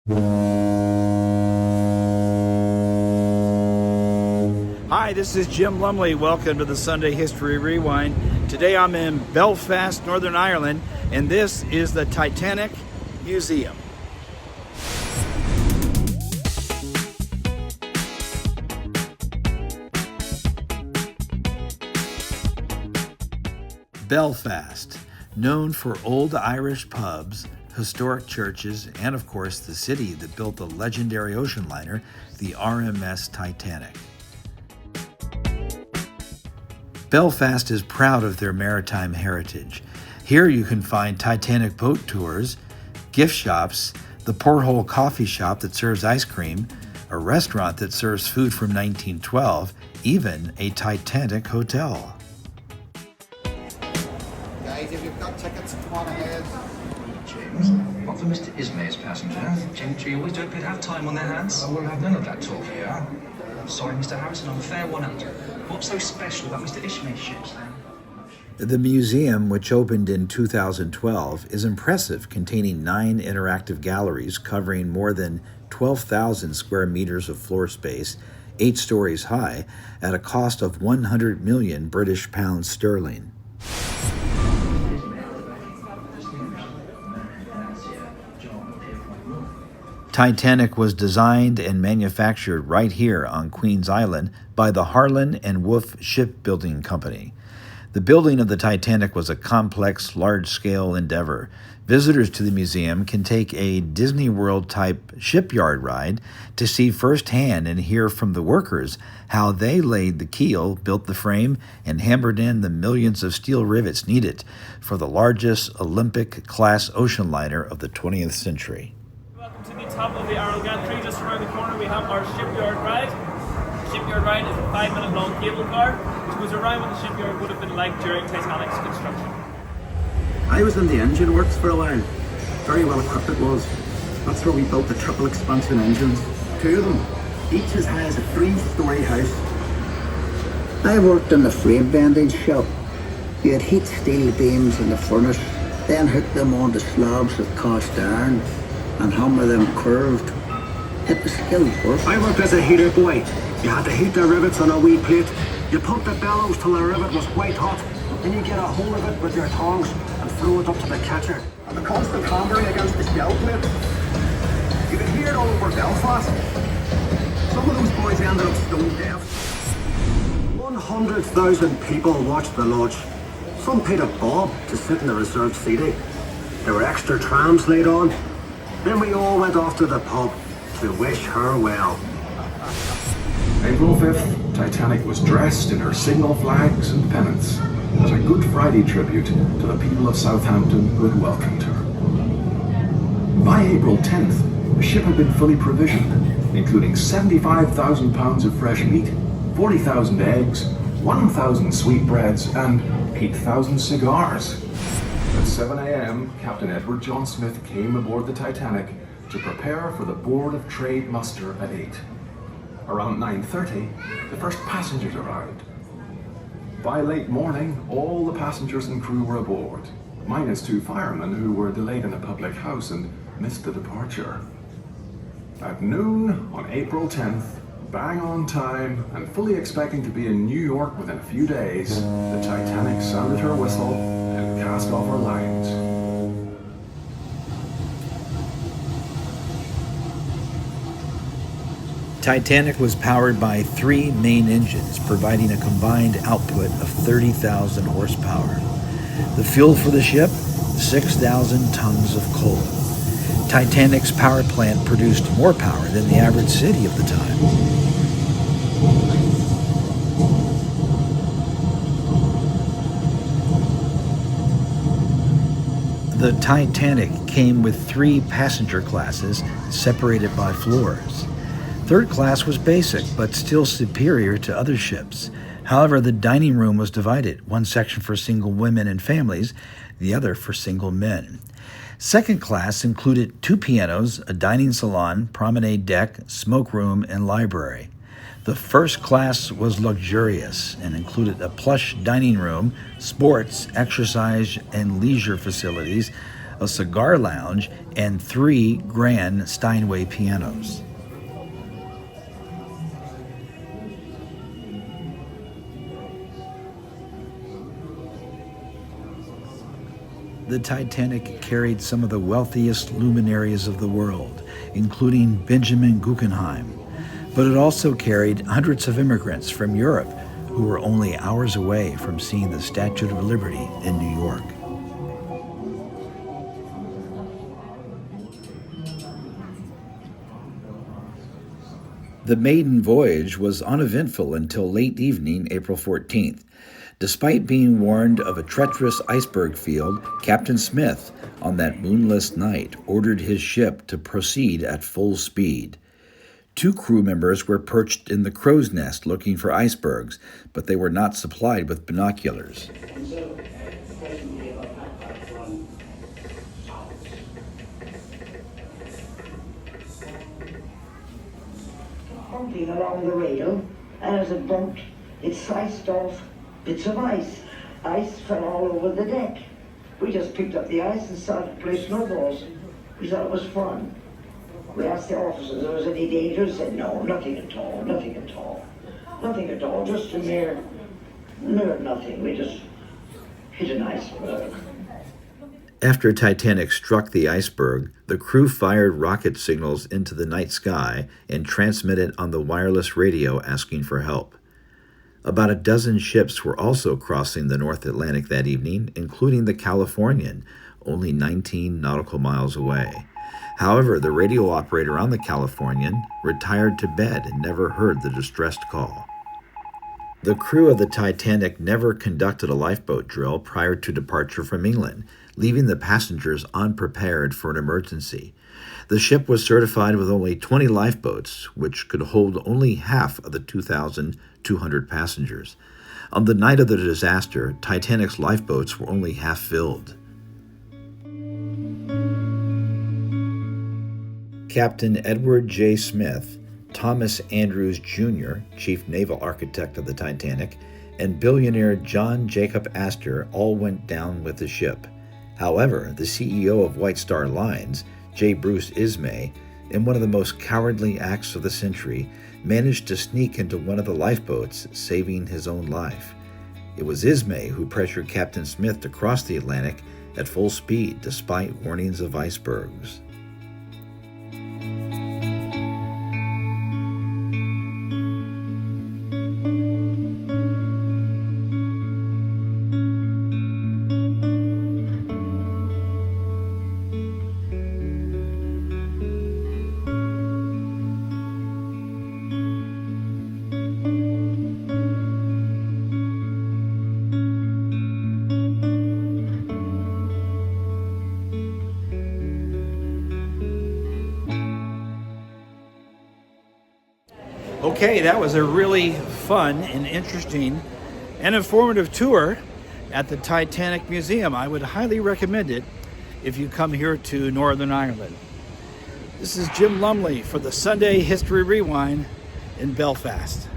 Hi, this is Jim Lumley. Welcome to the Sunday History Rewind. Today I'm in Belfast, Northern Ireland, and this is the Titanic Museum. Belfast, known for old Irish pubs, historic churches, and of course the city that built the legendary ocean liner, the RMS Titanic. Belfast is proud of their maritime heritage. Here you can find Titanic boat tours, gift shops, the Porthole coffee shop that serves ice cream, a restaurant that serves food from 1912, even a Titanic hotel. Guys, if you've got tickets, come on ahead. James, what for Mr. Ismay's passenger? Gentry always don't appear to have time on their hands. We'll have none of that talk here. Sorry, Mr. Harrison, I'm a fair one out. What's so special about Mr. Ismay's ships, then? The museum, which opened in 2012, is impressive, containing 9 interactive galleries covering more than 12,000 square meters of floor space, 8 stories high, at a cost of 100 million British pounds sterling. Titanic was designed and manufactured right here on Queen's Island by the Harland and Wolff Shipbuilding Company. The building of the Titanic was a complex, large-scale endeavor. Visitors to the museum can take a Disney World-type shipyard ride to see firsthand and hear from the workers how they laid the keel, built the frame, and hammered in the millions of steel rivets needed for the largest Olympic-class ocean liner of the 20th century. Welcome to the top of the Arrow Gantry. Just around the corner we have our shipyard ride. The shipyard ride is a 5-minute long cable car which goes around what the shipyard would have been like during Titanic's construction. I was in the engine works for a while. Very well equipped it was. That's where we built the triple expansion engines. 2 of them, each as high as a 3-story house. I worked in the frame bending shop. You had heat steel beams in the furnace, then hook them onto slabs of cast iron and hammer them curved. It was skilled work. I worked as a heater boy. You had to heat the rivets on a wee plate. You pump the bellows till the rivet was white hot. Then you get a hold of it with your tongs and throw it up to the catcher. And the constant hammering against the shell plate. You could hear it all over Belfast. Some of those boys ended up stone deaf. 100,000 people watched the lodge. Some paid a bob to sit in the reserved seating. There were extra trams laid on. Then we all went off to the pub to wish her well. April 5th, Titanic was dressed in her signal flags and pennants as a Good Friday tribute to the people of Southampton who had welcomed her. By April 10th, the ship had been fully provisioned, including 75,000 pounds of fresh meat, 40,000 eggs, 1,000 sweetbreads, and 8,000 cigars. At 7 a.m., Captain Edward John Smith came aboard the Titanic to prepare for the Board of Trade muster at 8. Around 9:30, the first passengers arrived. By late morning, all the passengers and crew were aboard, minus 2 firemen who were delayed in a public house and missed the departure. At noon on April 10th, bang on time and fully expecting to be in New York within a few days, the Titanic sounded her whistle and cast off her lines. Titanic was powered by 3 main engines, providing a combined output of 30,000 horsepower. The fuel for the ship, 6,000 tons of coal. Titanic's power plant produced more power than the average city of the time. The Titanic came with 3 passenger classes separated by floors. Third class was basic, but still superior to other ships. However, the dining room was divided, one section for single women and families, the other for single men. Second class included 2 pianos, a dining salon, promenade deck, smoke room, and library. The first class was luxurious and included a plush dining room, sports, exercise, and leisure facilities, a cigar lounge, and 3 grand Steinway pianos. The Titanic carried some of the wealthiest luminaries of the world, including Benjamin Guggenheim, but it also carried hundreds of immigrants from Europe who were only hours away from seeing the Statue of Liberty in New York. The maiden voyage was uneventful until late evening, April 14th. Despite being warned of a treacherous iceberg field, Captain Smith, on that moonless night, ordered his ship to proceed at full speed. 2 crew members were perched in the crow's nest looking for icebergs, but they were not supplied with binoculars. Bumping along the rail, and as it bumped, it sliced off bits of ice. Ice fell all over the deck. We just picked up the ice and started playing snowballs. We thought it was fun. We asked the officers if there was any danger. They said, no, nothing at all, nothing at all. Nothing at all, just a mere nothing. We just hit an iceberg. After Titanic struck the iceberg, the crew fired rocket signals into the night sky and transmitted on the wireless radio asking for help. About a dozen ships were also crossing the North Atlantic that evening, including the Californian, only 19 nautical miles away. However, the radio operator on the Californian retired to bed and never heard the distressed call. The crew of the Titanic never conducted a lifeboat drill prior to departure from England, leaving the passengers unprepared for an emergency. The ship was certified with only 20 lifeboats, which could hold only half of the 2,200 passengers. On the night of the disaster, Titanic's lifeboats were only half filled. Captain Edward J. Smith, Thomas Andrews Jr., Chief Naval Architect of the Titanic, and billionaire John Jacob Astor all went down with the ship. However, the CEO of White Star Lines, J. Bruce Ismay, in one of the most cowardly acts of the century, managed to sneak into one of the lifeboats, saving his own life. It was Ismay who pressured Captain Smith to cross the Atlantic at full speed despite warnings of icebergs. Okay, that was a really fun and interesting and informative tour at the Titanic Museum. I would highly recommend it if you come here to Northern Ireland. This is Jim Lumley for the Sunday History Rewind in Belfast.